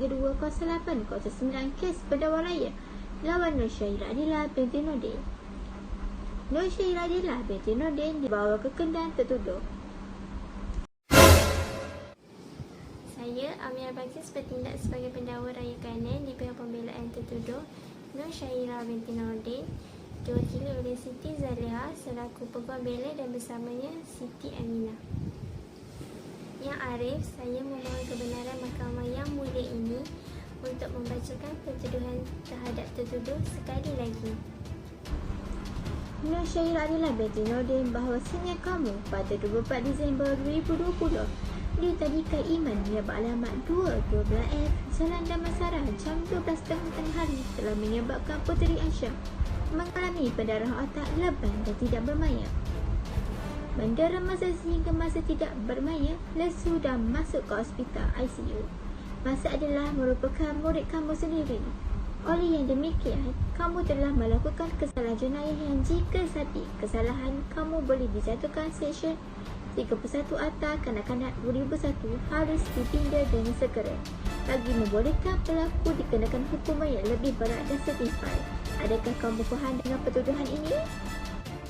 320809 kes pendakwa raya lawan Nur Syairah Adila binti Nordin. Nur Syairah Adila binti Nordin dibawa ke Kendal tertuduh. Saya, Amir Bakis, bertindak sebagai pendakwa raya kanan di pihak pembelaan tertuduh Nur Syairah binti Nordin, diwakili oleh Siti Zaliha selaku peguam bela dan bersamanya Siti Aminah. Yang Arif, saya memohon kebenaran mahkamah yang mulia ini untuk membacakan pertuduhan terhadap tertuduh sekali lagi. Nur Syairah Adila binti Nordin bahawasanya kamu pada 24 Disember 2020 di Tadika Iman yang beralamat 212F Jalan Damansara jam 12.30 tengah hari telah menyebabkan Puteri Aisyah mengalami pendarahan otak lebam dan tidak bermaya. Mendera masa sehingga masa tidak bermaya, lesu dan masuk ke hospital ICU. Masa adalah merupakan murid kamu sendiri. Oleh yang demikian, kamu telah melakukan kesalahan jenayah yang jika satu kesalahan kamu boleh dijatuhkan Seksyen 31 Akta Kanak-Kanak 2001 harus dipinda dengan segera bagi membolehkan pelaku dikenakan hukuman yang lebih berat dan setimpal. Adakah kamu faham dengan pertuduhan ini?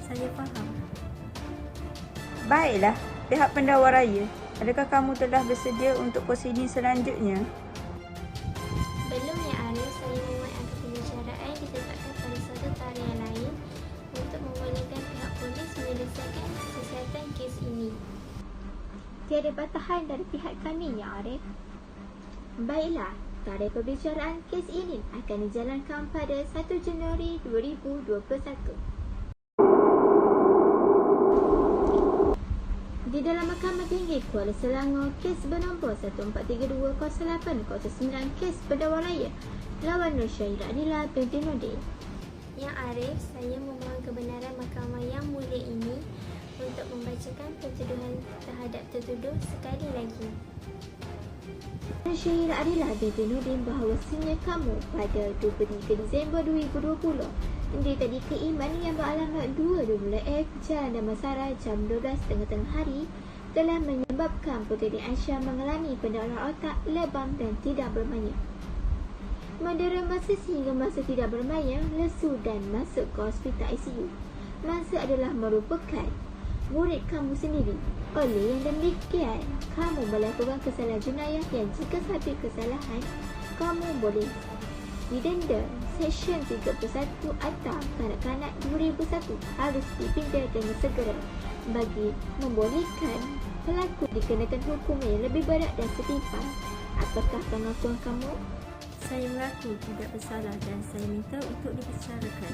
Saya faham. Baiklah, pihak pendakwa raya, adakah kamu telah bersedia untuk prosiding selanjutnya? Belum ya Arif, saya memohon agar pembicaraan ditetapkan pada satu tarikh yang lain untuk membolehkan pihak polis menyelesaikan kesihatan kes ini. Tiada bantahan dari pihak kami, Ya Arif. Baiklah, tarikh pembicaraan kes ini akan dijalankan pada 1 Januari 2021. Di dalam Mahkamah Tinggi Kuala Selangor, kes bernombor 14320809 kes pendakwa raya lawan Nur Syairah Adila binti Nordin. Yang Arif, saya memohon kebenaran mahkamah yang mulia ini untuk membacakan pertuduhan terhadap tertuduh sekali lagi. Nur Syairah Adila binti Nordin bahawasanya kamu pada 23 Disember 2020 di Tadika Iman yang beralamat 212F Jalan Damansara jam 12.30 tengah hari telah menyebabkan Puteri Aisyah mengalami pendarahan otak lebam dan tidak bermaya. Mendera masa sehingga masa tidak bermaya, lesu dan masuk ke hospital ICU. Masa adalah merupakan murid kamu sendiri. Oleh yang demikian, kamu melakukan kesalahan jenayah yang jika satu kesalahan, kamu boleh didenda Seksyen 31 Akta Kanak-Kanak 2001 harus dipinda dengan segera bagi membolehkan pelaku dikenakan hukuman yang lebih berat dan setimpal. Apakah pengakuan kamu? Saya mengaku tidak bersalah dan saya minta untuk dibicarakan.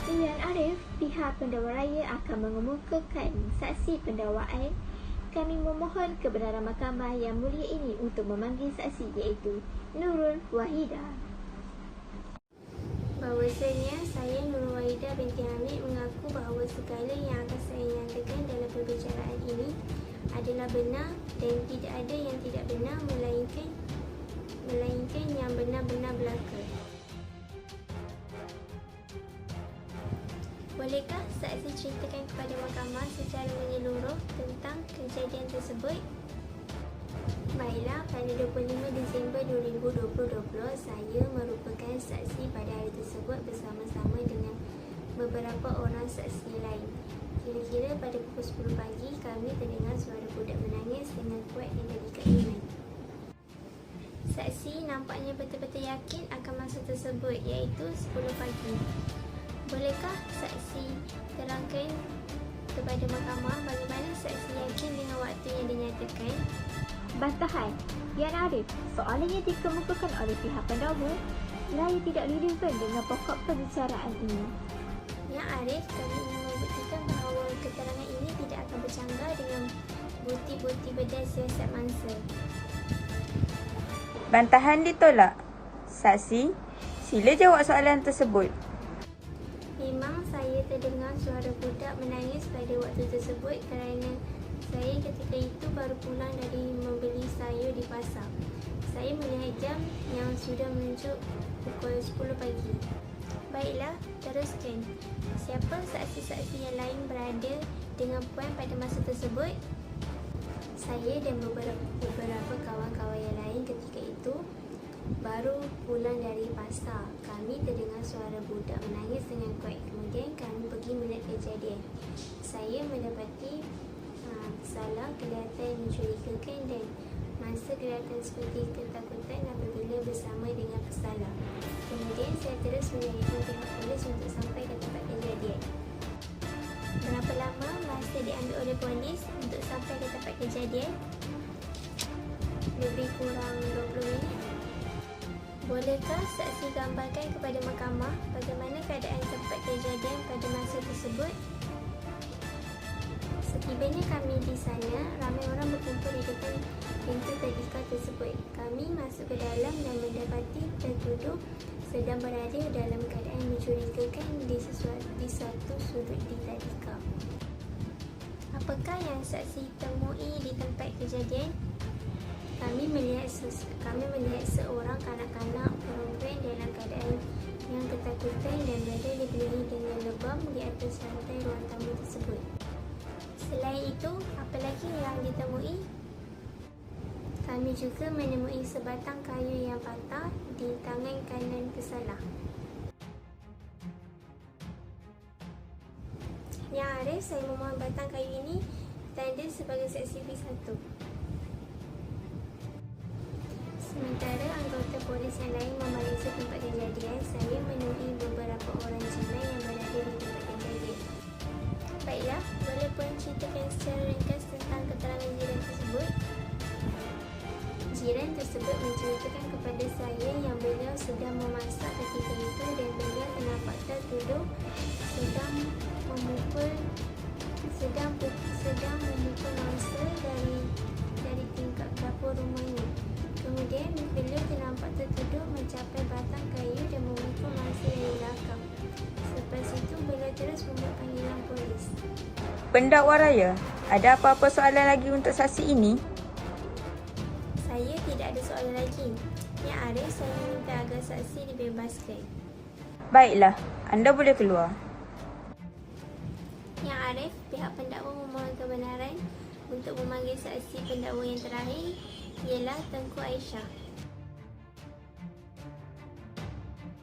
Tuan Arif, pihak pendakwa raya akan mengemukakan saksi pendakwaan. Kami memohon kebenaran mahkamah yang mulia ini untuk memanggil saksi iaitu Nurul Wahidah. Bahawasanya saya Nurul Wahidah binti Hamid mengaku bahawa segala yang akan saya nyatakan dalam perbicaraan ini adalah benar dan tidak ada yang tidak benar melainkan yang benar-benar berlaku. Bolehkah saksi ceritakan kepada mahkamah secara menyeluruh tentang kejadian tersebut? Baiklah, pada 25 Disember 2020, saya merupakan saksi pada hari tersebut bersama-sama dengan beberapa orang saksi lain. Kira-kira pada pukul 10 pagi, kami terdengar suara budak menangis dengan kuat di Tadika Iman. Saksi nampaknya betul-betul yakin akan masa tersebut, iaitu 10 pagi. Bolehkah saksi terangkan kepada mahkamah bagaimana saksi yakin dengan waktu yang dinyatakan? Bantahan, Yan Arif, soalan yang dikemukakan oleh pihak pendakwa lain tidak relevan dengan pokok pembicaraan ini. Yang Arif, kami ingin membuktikan bahawa keterangan ini tidak akan bercanggah dengan bukti-bukti bedah siasat mangsa. Bantahan ditolak. Saksi, sila jawab soalan tersebut. Memang saya terdengar suara budak menangis pada waktu tersebut kerana saya ketika itu baru pulang dari membeli sayur di pasar. Saya melihat jam yang sudah menunjuk pukul 10 pagi. Baiklah, teruskan. Siapa saksi-saksi yang lain berada dengan puan pada masa tersebut? Saya dan beberapa kawan-kawan yang lain ketika itu pulang dari pasar. Kami terdengar suara budak menangis dengan kuat. Kemudian kami pergi melihat kejadian. Saya mendapati salah kelihatan mencurigakan dan masa kelihatan seperti ketakutan apabila bersama dengan pesalah. Kemudian saya terus menanyakan pihak polis untuk sampai ke tempat kejadian. Berapa lama masa diambil oleh polis untuk sampai ke tempat kejadian? Lebih kurang 20 minit. Bolehkah saksi gambarkan kepada mahkamah bagaimana keadaan tempat kejadian pada masa tersebut? Setibanya kami di sana, ramai orang berkumpul di depan pintu tadika tersebut. Kami masuk ke dalam dan mendapati tertuduh sedang berada dalam keadaan mencurigakan di satu sudut di tadika. Apakah yang saksi temui di tempat kejadian? Kami melihat seorang kanak-kanak perempuan dalam keadaan yang ketakutan dan berada dikelilingi dengan lebam di atas lantai ruang tamu tersebut. Selain itu, apa lagi yang ditemui? Kami juga menemui sebatang kayu yang patah di tangan kanan pesalah. Yang Arif, saya memohon batang kayu ini tanda sebagai saksi P1. Sementara anggota polis yang lain memeriksa tempat kejadian, saya menemui beberapa orang jiran yang berada di tempat kejadian. Baiklah, boleh puan ceritakan secara ringkas tentang keterangan jiran tersebut? Jiran tersebut menceritakan kepada saya yang beliau sedang memasak ketika itu dan beliau ternampak tertuduh sedang memukul mangsa dari tingkap dapur rumahnya. Kemudian beliau ternampak tertuduh mencapai batang kayu dan memukul mangsa dari belakang. Selepas itu beliau terus membuat panggilan polis. Pendakwa raya, ada apa-apa soalan lagi untuk saksi ini? Saya tidak ada soalan lagi. Yang Arif, saya minta agar saksi dibebaskan. Baiklah, anda boleh keluar. Yang Arif, pihak pendakwa memohon kebenaran untuk memanggil saksi pendakwa yang terakhir ialah Tengku Aisyah.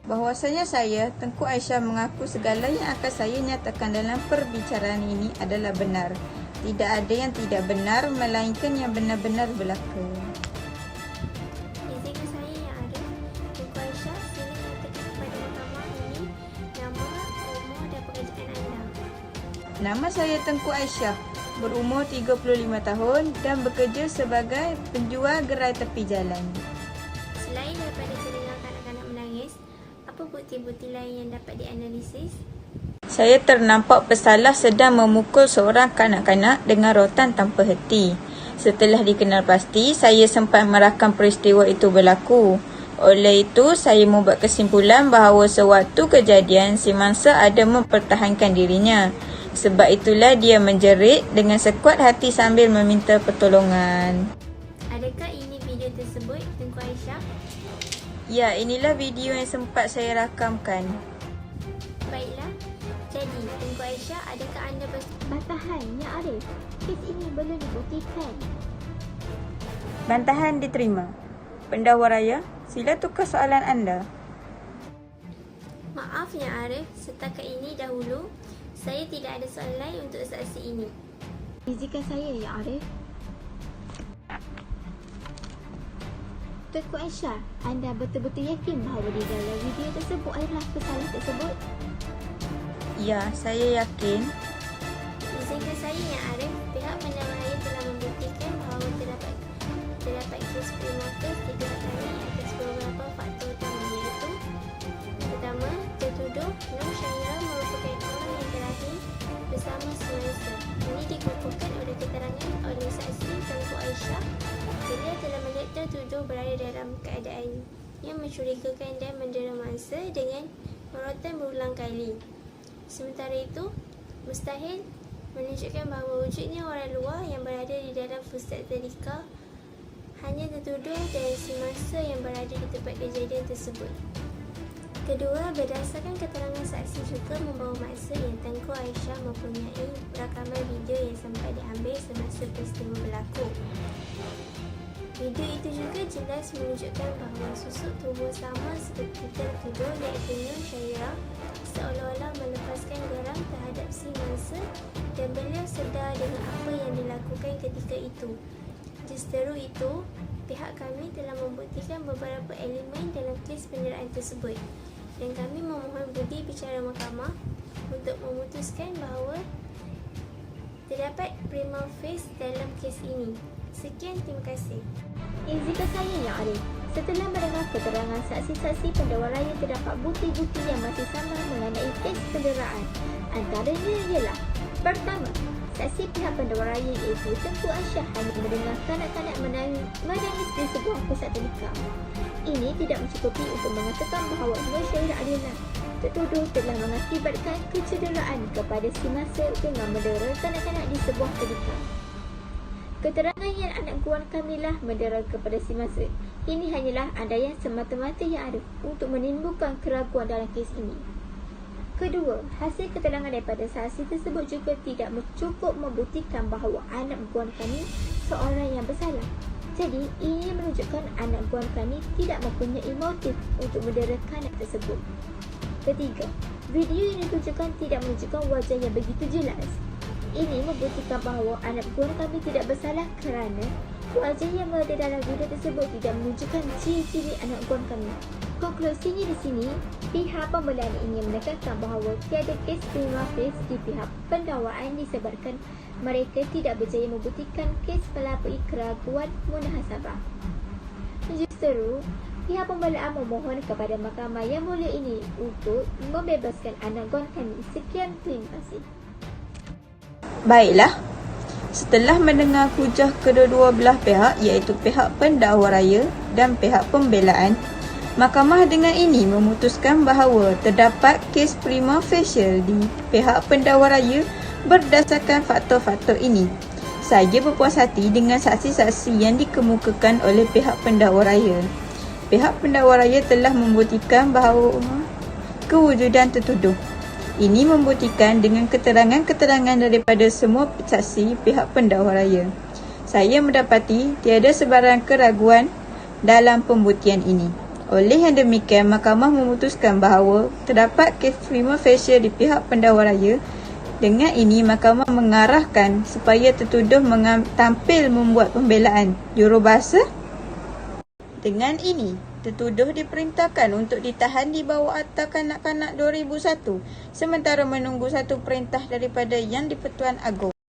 Bahawasanya saya, Tengku Aisyah, mengaku segala yang akan saya nyatakan dalam perbicaraan ini adalah benar. Tidak ada yang tidak benar, melainkan yang benar-benar berlaku. Izinkan saya, Yang Arif. Tengku Aisyah, sila nyatakan kepada mahkamah ini nama, umur dan pekerjaan anda. Nama saya Tengku Aisyah, berumur 35 tahun dan bekerja sebagai penjual gerai tepi jalan. Selain daripada terdengar kanak-kanak menangis, apa bukti-bukti lain yang dapat dianalisis? Saya ternampak pesalah sedang memukul seorang kanak-kanak dengan rotan tanpa henti. Setelah dikenal pasti, saya sempat merakam peristiwa itu berlaku. Oleh itu, saya membuat kesimpulan bahawa sewaktu kejadian, si mangsa ada mempertahankan dirinya. Sebab itulah dia menjerit dengan sekuat hati sambil meminta pertolongan. Adakah ini video tersebut, Tengku Aisyah? Ya, inilah video yang sempat saya rakamkan. Baiklah. Jadi, Tengku Aisyah, adakah anda Bantahan, Yang Arif. Kes ini belum dibuktikan. Bantahan diterima. Pendakwa raya, sila tukar soalan anda. Maaf Yang Arif, setakat ini dahulu saya tidak ada soalan lain untuk saksi ini. Izinkan saya, Yang Arif. Tengku Aisyah, anda betul-betul yakin bahawa di dalam video tersebut adalah pesalah tersebut? Ya, saya yakin. Izinkan saya, Yang Arif. Pihak pendakwa raya telah membuktikan bahawa terdapat kes prima facie di pihak kami atas beberapa faktor utama, iaitu: pertama, tertuduh Nur Syairah merupakan orang yang terakhir bersama semasa. Ini dikukuhkan oleh keterangan oleh saksi Tengku Aisyah. Beliau telah melihat tertuduh berada dalam keadaan yang mencurigakan dan mendera mangsa dengan merotan berulang kali. Sementara itu, mustahil menunjukkan bahawa wujudnya orang luar yang berada di dalam pusat tadika, hanya tertuduh dan si mangsa yang berada di tempat kejadian tersebut. Kedua, berdasarkan keterangan saksi juga membawa mangsa yang Tengku Aisyah mempunyai rakaman video yang sempat diambil semasa peristiwa berlaku. Video itu juga jelas menunjukkan bahawa susuk tubuh sama seperti tertuduh iaitu Nur Syairah seolah-olah melepaskan geram terhadap si mangsa dan beliau sedar dengan apa yang dilakukan ketika itu. Justeru itu, pihak kami telah membuktikan beberapa elemen dalam kes penderaan tersebut dan kami memohon budi bicara mahkamah untuk memutuskan bahawa terdapat prima facie dalam kes ini. Sekian, terima kasih. Izinkan saya yang Arif. Setelah mendengar keterangan saksi-saksi pendakwa raya, terdapat bukti-bukti yang masih sama mengenai kes penderaan. Antaranya ialah: pertama, saksi pihak pendakwa raya iaitu Tengku Aisyah hanya mendengar kanak-kanak menangis di sebuah pusat tadika. Ini tidak mencukupi untuk mengatakan bahawa Nur Syairah adalah tertuduh telah mengakibatkan kecederaan kepada si mangsa dengan mendera kanak-kanak di sebuah tadika. Keterangan yang anak guan kamilah mendera kepada si mangsa ini hanyalah andaian semata-mata yang ada untuk menimbulkan keraguan dalam kes ini. Kedua, hasil keterangan daripada saksi tersebut juga tidak cukup membuktikan bahawa anak guan kami seorang yang bersalah. Jadi, ini menunjukkan anak guan kami tidak mempunyai motif untuk mendera kanak tersebut. Ketiga, video yang ditunjukkan tidak menunjukkan wajah yang begitu jelas. Ini membuktikan bahawa anak guan kami tidak bersalah kerana wajah yang berada dalam video tersebut tidak menunjukkan ciri-ciri anak guan kami. Konklusinya di sini, pihak pembelaan ingin menekankan bahawa tiada kes prima facie di pihak pendakwaan disebabkan mereka tidak berjaya membuktikan kes pelapui keraguan munahasabah. Justeru, pihak pembelaan memohon kepada mahkamah yang mulia ini untuk membebaskan anak guan kami. Sekian, terima kasih. Baiklah, setelah mendengar hujah kedua-dua belah pihak iaitu pihak pendakwa raya dan pihak pembelaan, mahkamah dengan ini memutuskan bahawa terdapat kes prima facie di pihak pendakwa raya berdasarkan faktor-faktor ini. Saya berpuas hati dengan saksi-saksi yang dikemukakan oleh pihak pendakwa raya. Pihak pendakwa raya telah membuktikan bahawa kewujudan tertuduh. Ini membuktikan dengan keterangan-keterangan daripada semua saksi pihak pendakwa raya. Saya mendapati tiada sebarang keraguan dalam pembuktian ini. Oleh yang demikian, mahkamah memutuskan bahawa terdapat kes prima facie di pihak pendakwa raya. Dengan ini, mahkamah mengarahkan supaya tertuduh tampil membuat pembelaan jurubahasa. Dengan ini, tertuduh diperintahkan untuk ditahan di bawah Akta Kanak-kanak 2001 sementara menunggu satu perintah daripada Yang di-Pertuan Agong.